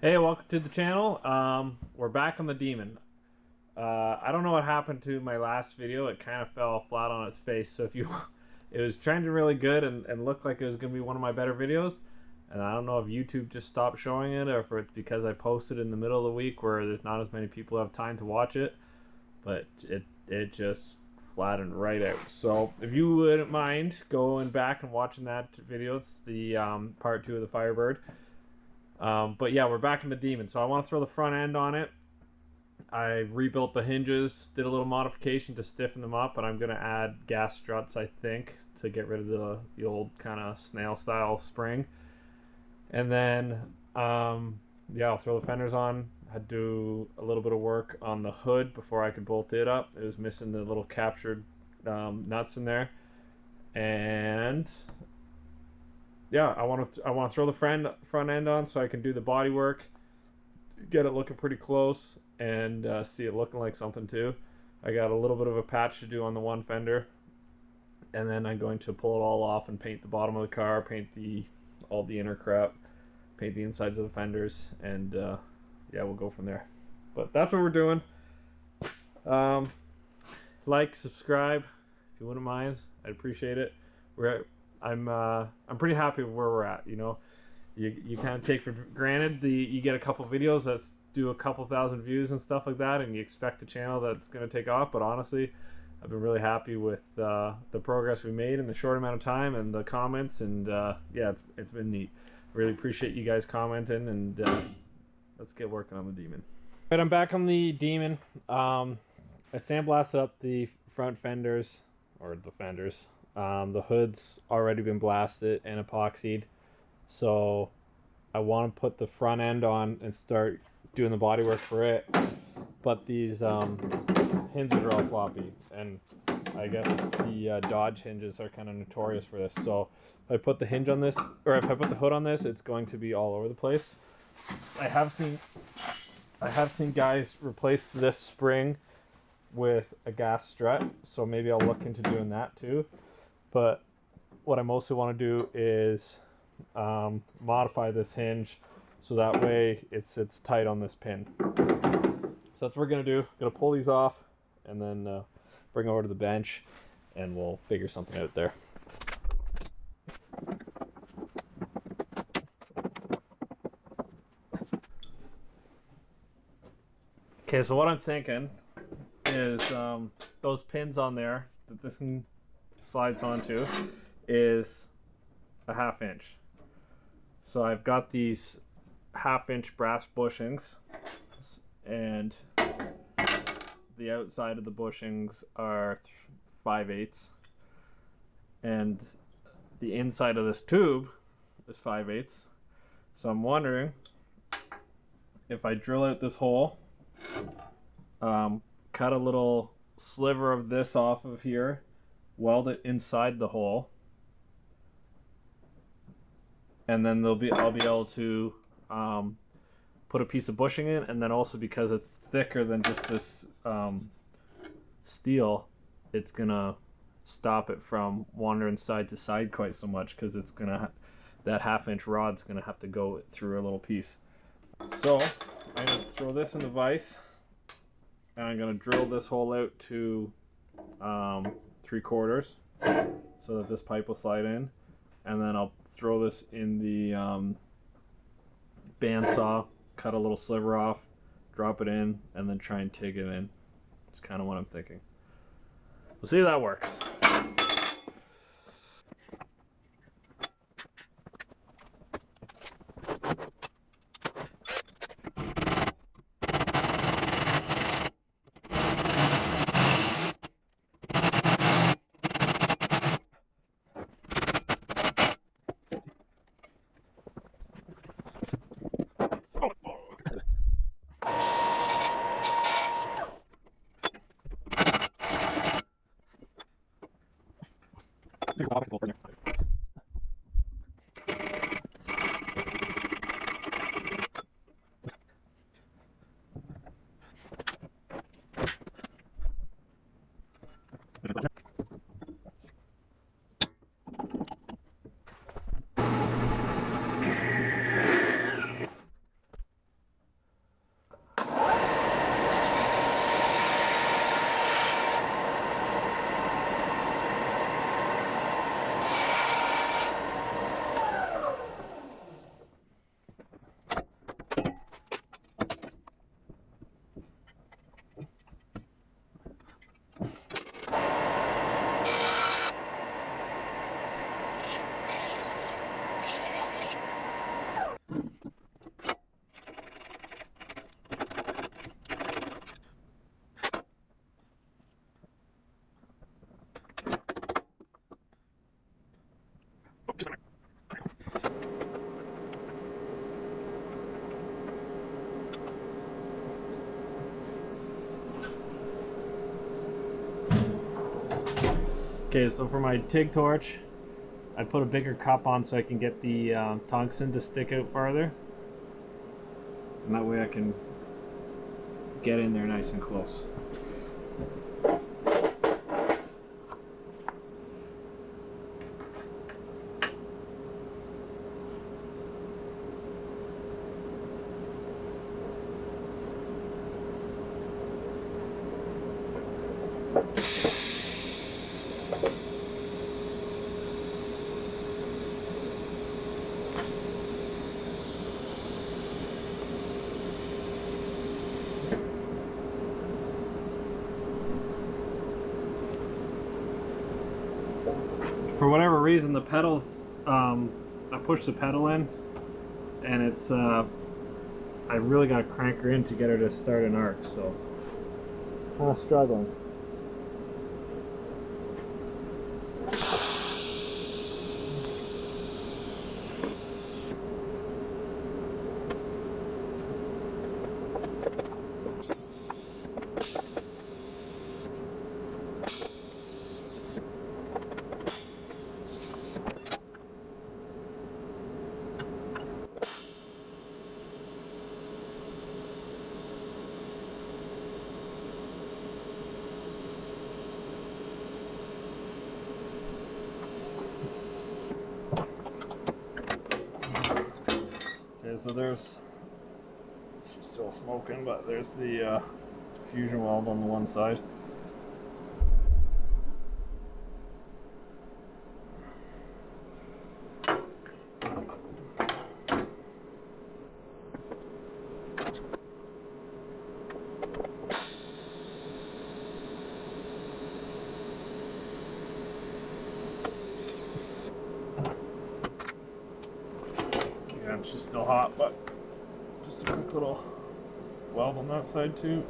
Hey, welcome to the channel. We're back on the Demon. I don't know what happened to my last video. It kind of fell flat on its face. So if you, it was trending really good and looked like it was going to be one of my better videos. And I don't know if YouTube just stopped showing it or if it's because I posted in the middle of the week where there's not as many people who have time to watch it. But it just flattened right out. So if you wouldn't mind going back and watching that video, it's the part 2 of the Firebird. But yeah, we're back in the Demon. So I want to throw the front end on it. I rebuilt the hinges, did a little modification to stiffen them up, and I'm going to add gas struts, I think, to get rid of the old kind of snail style spring. And then, yeah, I'll throw the fenders on. I had to do a little bit of work on the hood before I could bolt it up. It was missing the little captured nuts in there. And yeah, I want to throw the front end on so I can do the body work, get it looking pretty close, and see it looking like something too. I got a little bit of a patch to do on the one fender, and then I'm going to pull it all off and paint the bottom of the car, paint all the inner crap, paint the insides of the fenders, and yeah, we'll go from there. But that's what we're doing. Like, subscribe if you wouldn't mind. I'd appreciate it. I'm pretty happy with where we're at. You know, you kind of take for granted you get a couple videos that do a couple thousand views and stuff like that, and you expect a channel that's going to take off. But honestly, I've been really happy with the progress we made in the short amount of time and the comments, and yeah, it's been neat. Really appreciate you guys commenting, and let's get working on the Demon. Right, I'm back on the Demon. I sandblasted up the front fenders, or the fenders. The hood's already been blasted and epoxied, so I want to put the front end on and start doing the body work for it. But these hinges are all floppy, and I guess the Dodge hinges are kind of notorious for this. So if I put the hinge on this, or if I put the hood on this, it's going to be all over the place. I have seen guys replace this spring with a gas strut, so maybe I'll look into doing that too. But what I mostly want to do is modify this hinge so that way it sits tight on this pin. So that's what we're going to do. Going to pull these off and then bring over to the bench, and we'll figure something out there. Okay, so what I'm thinking is those pins on there that this can slides onto is a 1/2 inch. So I've got these 1/2 inch brass bushings, and the outside of the bushings are 5/8, and the inside of this tube is 5/8. So I'm wondering if I drill out this hole, cut a little sliver of this off of here, weld it inside the hole, and then I'll be able to put a piece of bushing in, and then also because it's thicker than just this steel, it's gonna stop it from wandering side to side quite so much, because it's gonna that 1/2 inch rod's gonna have to go through a little piece. So I'm gonna throw this in the vise, and I'm gonna drill this hole out to 3/4 so that this pipe will slide in, and then I'll throw this in the bandsaw, cut a little sliver off, drop it in, and then try and TIG it in. That's kind of what I'm thinking. We'll see if that works. Okay, so for my TIG torch, I put a bigger cup on so I can get the tungsten to stick out farther. And that way I can get in there nice and close. For whatever reason, the pedals, I pushed the pedal in, and it's, I really got to crank her in to get her to start an arc, so kind of struggling. So there's, she's still smoking, but there's the diffusion weld on the one side. She's still hot, but just a quick little weld on that side too.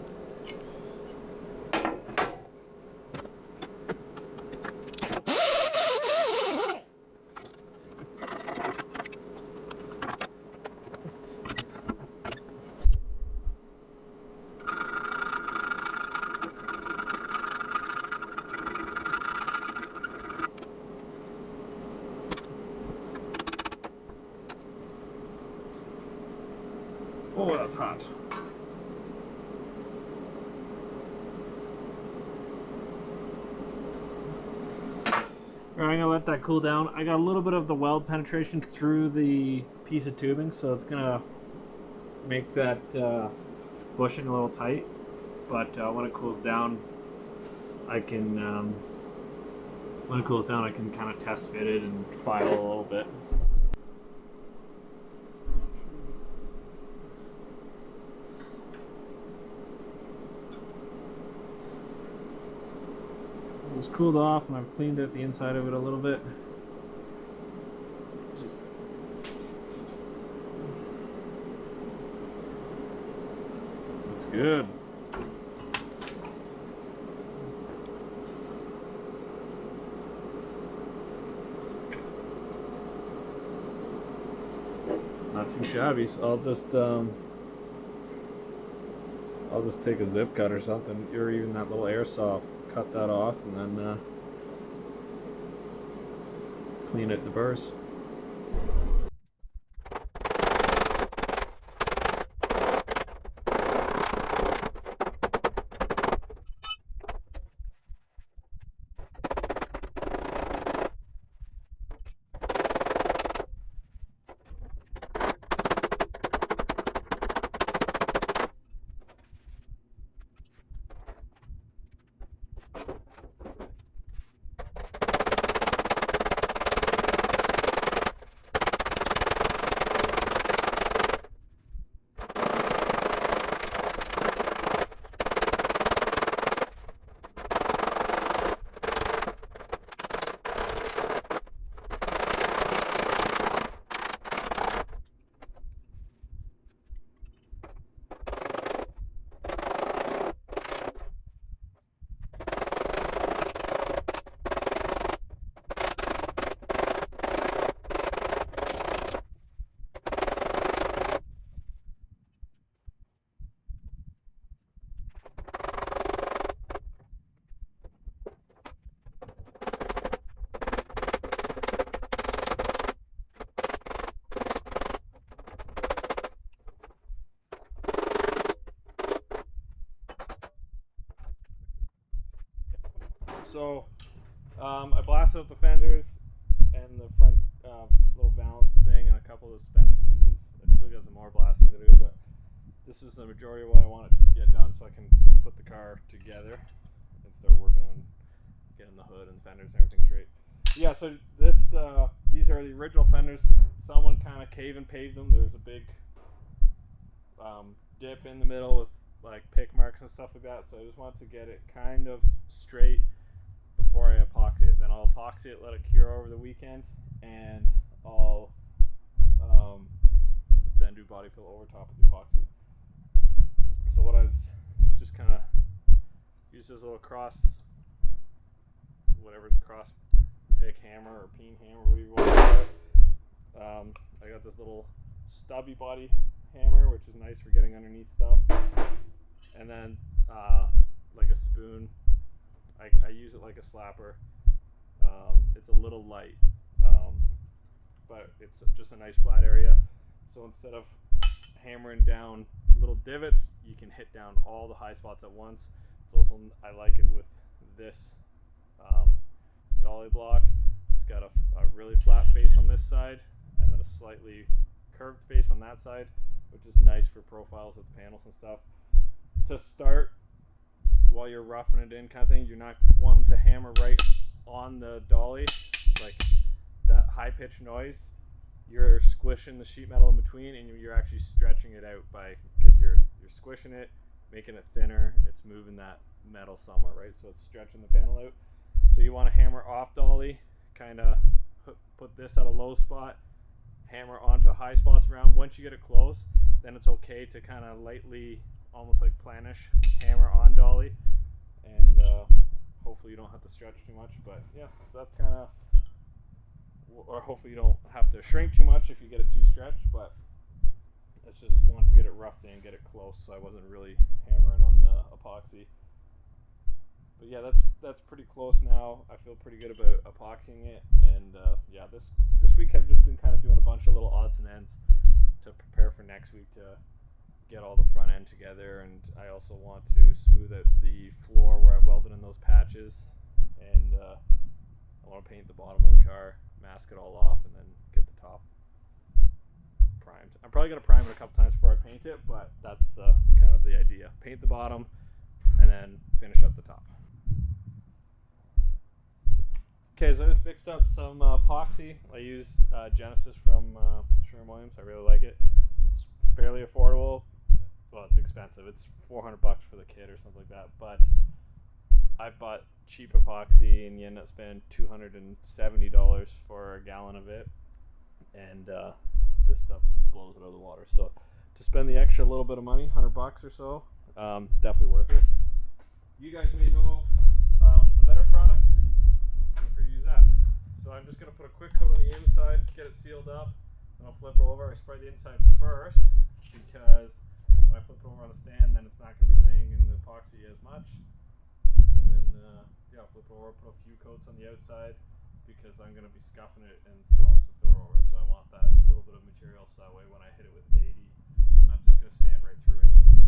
Oh, that's hot. Alright, I'm gonna let that cool down. I got a little bit of the weld penetration through the piece of tubing, so it's gonna make that bushing a little tight. But when it cools down, I can kind of test fit it and file a little bit. It's cooled off, and I've cleaned out the inside of it a little bit. Looks good. Not too shabby. So I'll just take a zip cut or something, or even that little air saw. Cut that off and then clean it to burrs. So I blasted out the fenders and the front little valance thing and a couple of suspension pieces. I still got some more blasting to do, but this is the majority of what I wanted to get done, so I can put the car together and start working on getting the hood and fenders and everything straight. Yeah, so these are the original fenders. Someone kind of cave and paved them. There's a big dip in the middle with like pick marks and stuff like that, so I just wanted to get it kind of straight before I epoxy it. Then I'll epoxy it, let it cure over the weekend, and I'll then do body fill over top of the epoxy. So what I was just kind of use this little cross pick hammer or peen hammer, whatever you want to call it. I got this little stubby body hammer, which is nice for getting underneath stuff, and then like a spoon. I use it like a slapper. It's a little light, but it's just a nice flat area, so instead of hammering down little divots, you can hit down all the high spots at once. It's also, I like it with this dolly block. It's got a really flat face on this side and then a slightly curved face on that side, which is nice for profiles of the panels and stuff. To start, while you're roughing it in kind of thing, you're not wanting to hammer right on the dolly, like that high pitched noise. You're squishing the sheet metal in between, and you're actually stretching it out because you're squishing it, making it thinner. It's moving that metal somewhere, right? So it's stretching the panel out. So you want to hammer off dolly, kind of put this at a low spot, hammer onto high spots around. Once you get it close, then it's okay to kind of lightly, almost like planish, hammer on dolly, and hopefully you don't have to stretch too much. But yeah, so that's kind of, or hopefully you don't have to shrink too much if you get it too stretched, but it's just wanted to get it roughed in, get it close, so I wasn't really hammering on the epoxy. But yeah, that's pretty close now. I feel pretty good about epoxying it, and yeah, this week I've just been kind of doing a bunch of little odds and ends to prepare for next week to get all the front end together, and I also want to smooth out the floor where I've welded in those patches, and I want to paint the bottom of the car, mask it all off, and then get the top primed. I'm probably going to prime it a couple times before I paint it, but that's kind of the idea. Paint the bottom and then finish up the top. Okay, so I just mixed up some epoxy. I use Genesis from Sherwin-Williams. I really like it. It's fairly affordable. Well, it's expensive. It's $400 for the kit or something like that, but I bought cheap epoxy and you end up spending $270 for a gallon of it, and this stuff blows it out of the water. So to spend the extra little bit of money, $100 or so, definitely worth it. You guys may know a better product, and feel free to use that. So I'm just going to put a quick coat on the inside, get it sealed up, and I'll flip it over. I spray the inside first because when I flip it over on the stand, then it's not going to be laying in the epoxy as much. And then yeah, I'll flip it over, put a few coats on the outside because I'm going to be scuffing it and throwing some filler over it. So I want that little bit of material so that way when I hit it with 80, I'm not just going to sand right through instantly.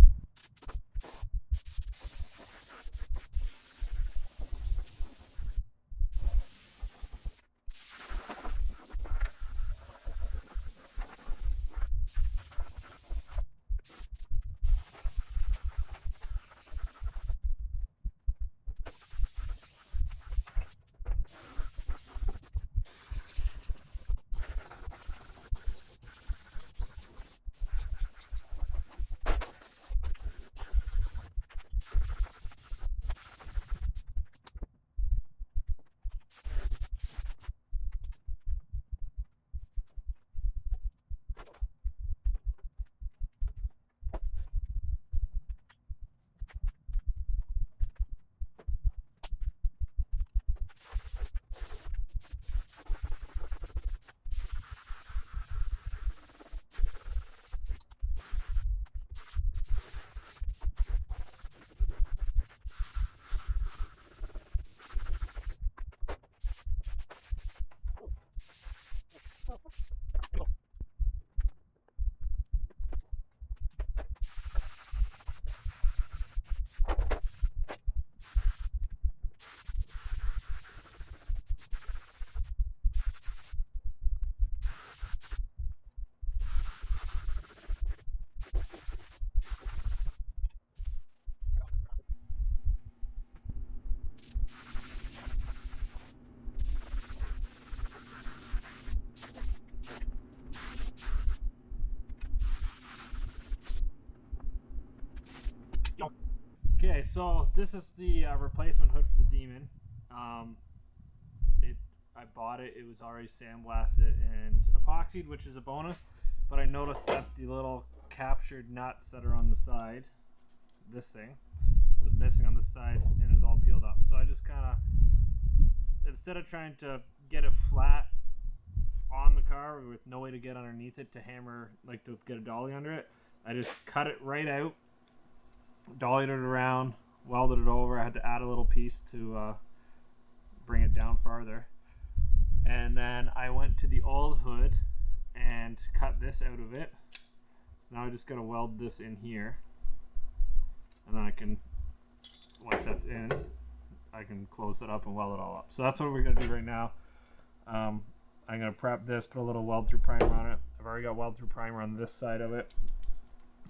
Okay, so this is the replacement hood for the Demon. I bought it. It was already sandblasted and epoxied, which is a bonus. But I noticed that the little captured nuts that are on the side, this thing, was missing on the side and it was all peeled up. So I just kind of, instead of trying to get it flat on the car with no way to get underneath it to hammer, like to get a dolly under it, I just cut it right out, dollied it around, welded it over. I had to add a little piece to bring it down farther. And then I went to the old hood and cut this out of it. So now I just gotta weld this in here. And then I can, once that's in, I can close it up and weld it all up. So that's what we're gonna do right now. I'm gonna prep this, put a little weld through primer on it. I've already got weld through primer on this side of it.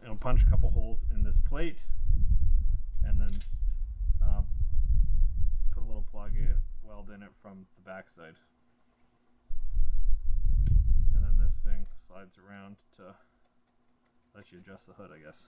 And I'll punch a couple holes in this plate. And then put a little plug in, weld in it from the back side. And then this thing slides around to let you adjust the hood, I guess.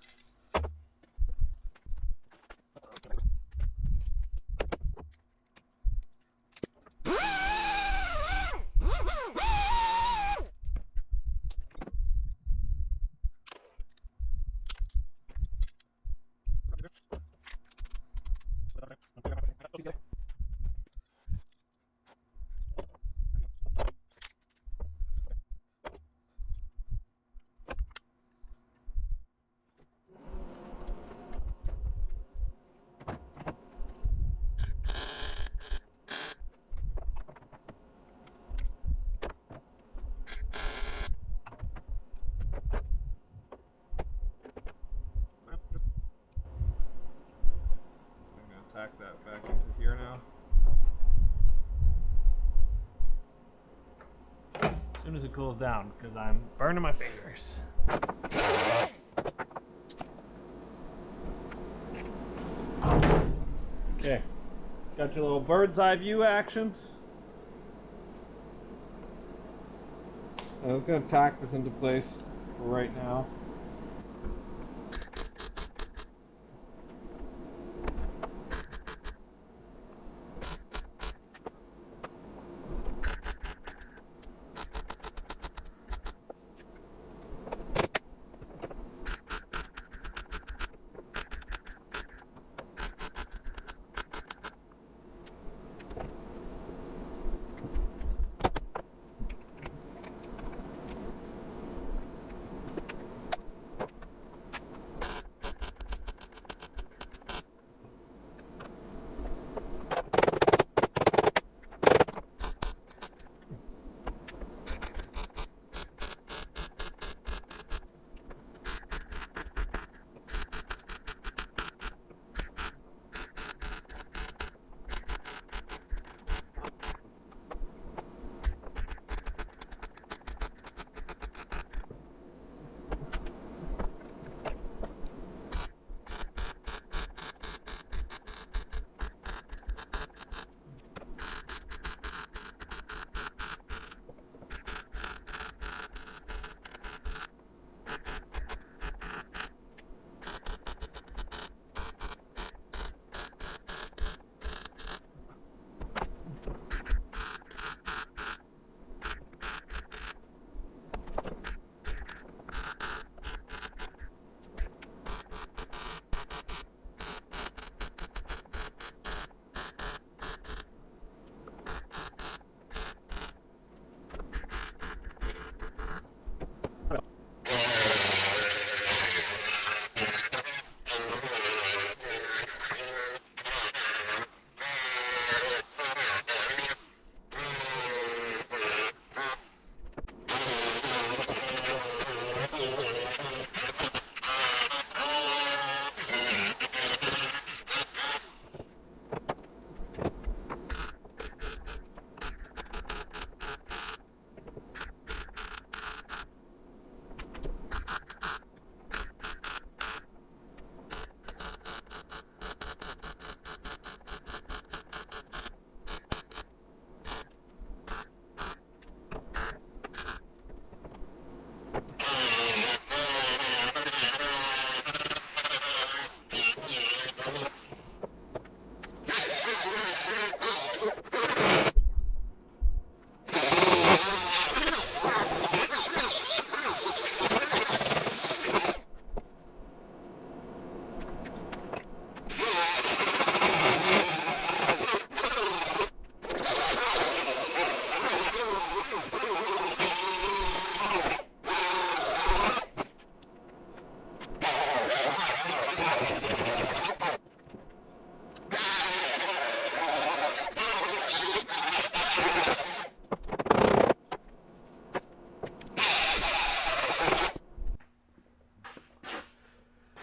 Tack that back into here now. As soon as it cools down, because I'm burning my fingers. Okay, got your little bird's eye view action. I was going to tack this into place for right now.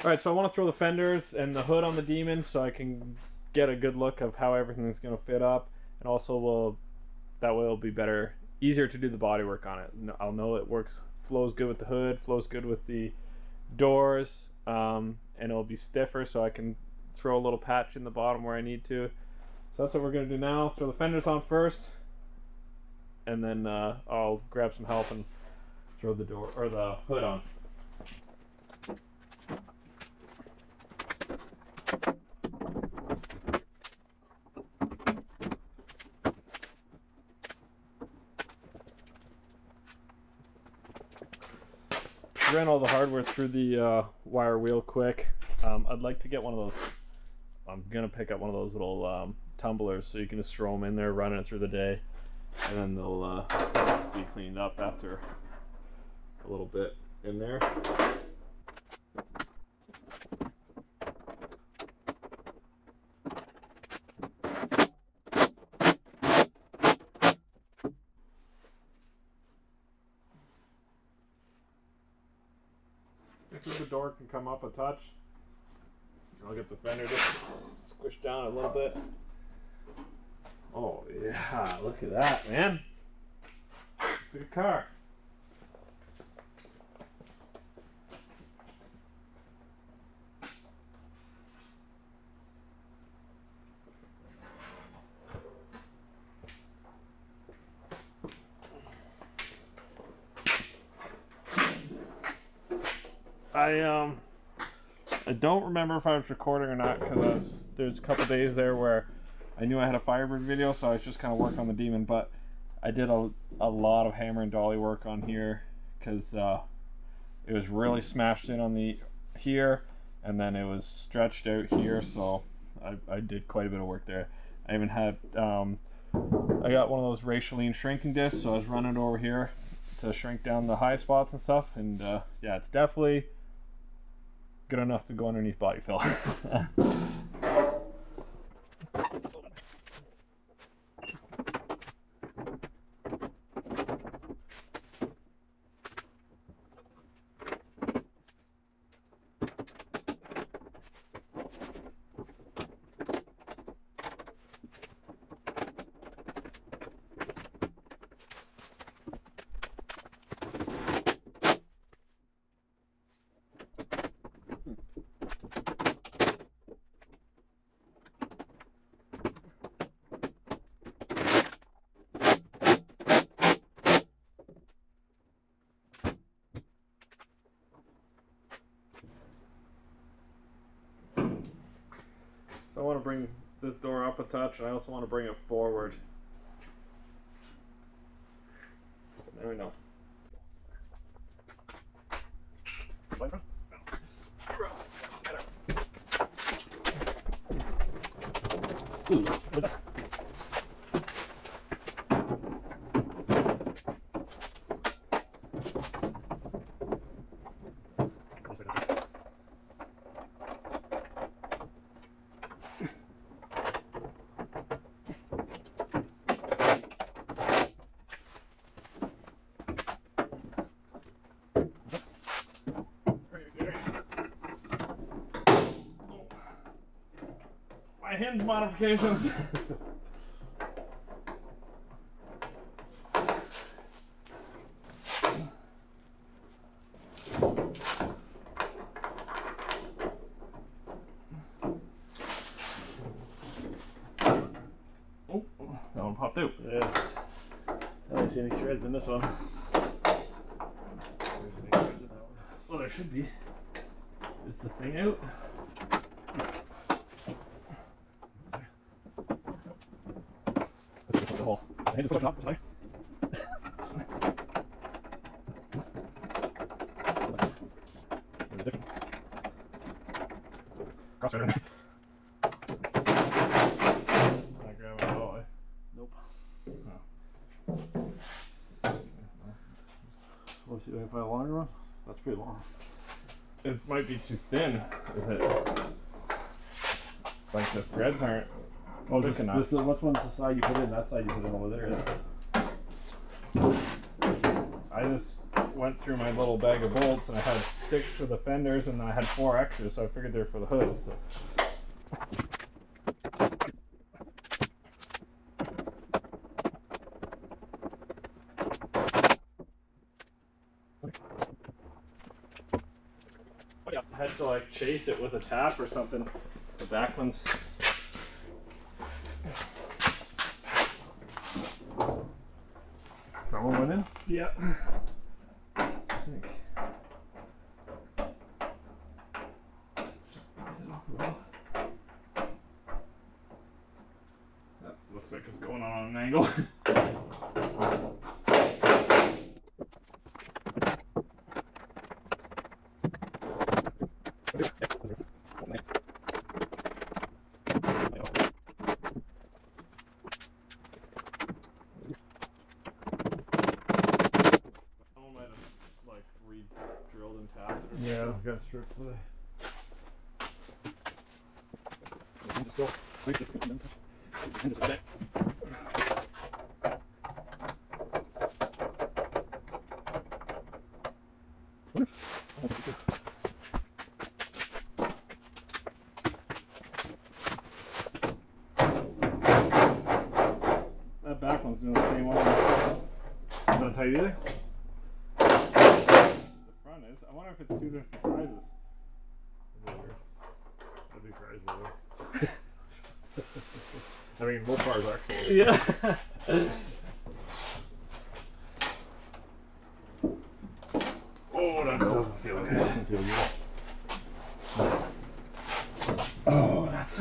Alright, so I want to throw the fenders and the hood on the Demon so I can get a good look of how everything's going to fit up, and also that way it'll be easier to do the body work on it. I'll know it flows good with the hood, flows good with the doors, and it'll be stiffer so I can throw a little patch in the bottom where I need to. So that's what we're going to do now. Throw the fenders on first, and then I'll grab some help and throw the door or the hood on. Ran all the hardware through the wire wheel quick. I'd like to get one of those. I'm gonna pick up one of those little tumblers so you can just throw them in there, running it through the day, and then they'll be cleaned up after a little bit in there. The door can come up a touch. I'll get the fender just squished down a little bit. Oh yeah, look at that, man. It's a good car. I don't remember if I was recording or not, because there's a couple days there where I knew I had a Firebird video, so I was just kind of working on the Demon, but I did a lot of hammer and dolly work on here, because it was really smashed in on here, and then it was stretched out here, so I did quite a bit of work there. I even had, I got one of those Rachaline shrinking discs, so I was running it over here to shrink down the high spots and stuff, and yeah, it's definitely good enough to go underneath body fill. So I want to bring this door up a touch, and I also want to bring it forward. There we go. Hinge modifications. Oh, that one popped out. It is. I don't see any threads in this one. There's any threads in that one. Well, there should be. Is the thing out? I just put it up, sorry. Crossfader. I grab it all. Nope. Oh. Let's see if I can find a longer one. That's pretty long. It might be too thin. Is it? Like the threads aren't. Oh, which one's the side you put in? That side you put in over there. I just went through my little bag of bolts and I had sticks for the fenders, and I had 4 extras, so I figured they're for the hood. So. I had to like chase it with a tap or something. The back ones. That one went in? Yeah. That looks like it's going on an angle. Drilled and tapped it. Yeah, I've got stripped today. That back one's doing the same one. Not tight either? Front is. I wonder if it's 2 different sizes. I'd be crazy though. I mean, both bars actually. Yeah. Oh, that doesn't feel good. Doesn't feel good. Oh, that's. I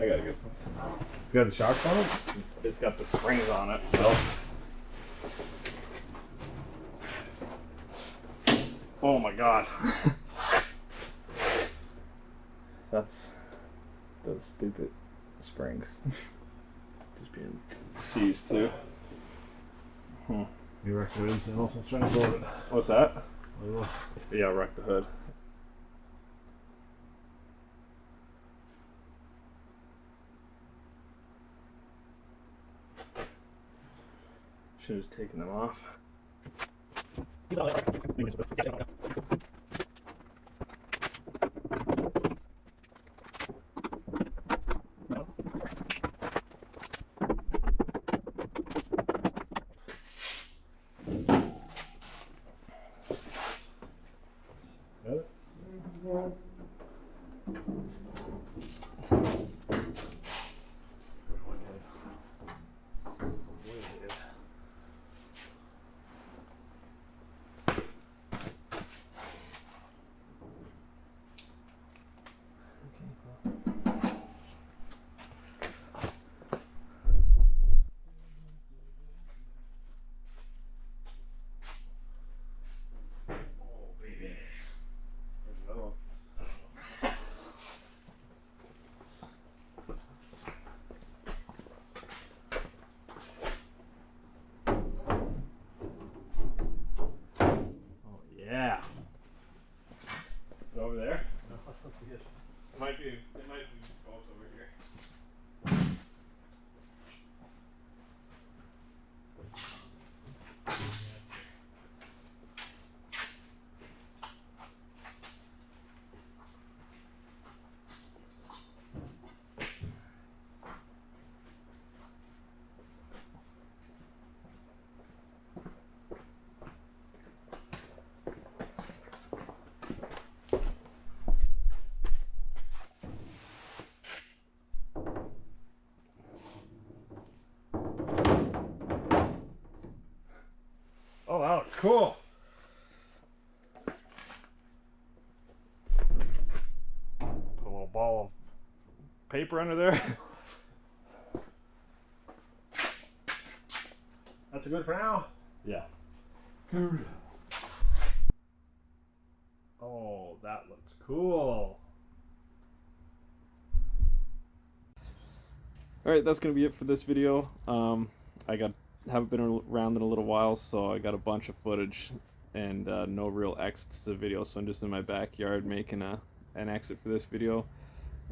gotta get some. It's got the shocks on it? It's got the springs on it, so. Oh my god. That's those stupid springs. Just being seized too. You wrecked the hood, and also trying to build it. What's that? Oh, Yeah, wreck the hood. Should have just taken them off. Over there? no, let's see it. It might be close over here. Oh, wow, cool. Put a little ball of paper under there. That's a good for now. Yeah. Good. Oh, that looks cool. Alright, that's going to be it for this video. Haven't been around in a little while, so I got a bunch of footage and no real exits to the video, so I'm just in my backyard making an exit for this video,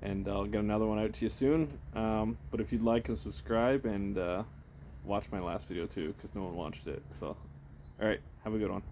and I'll get another one out to you soon. But if you'd like to subscribe and watch my last video too, because no one watched it. So, alright, have a good one.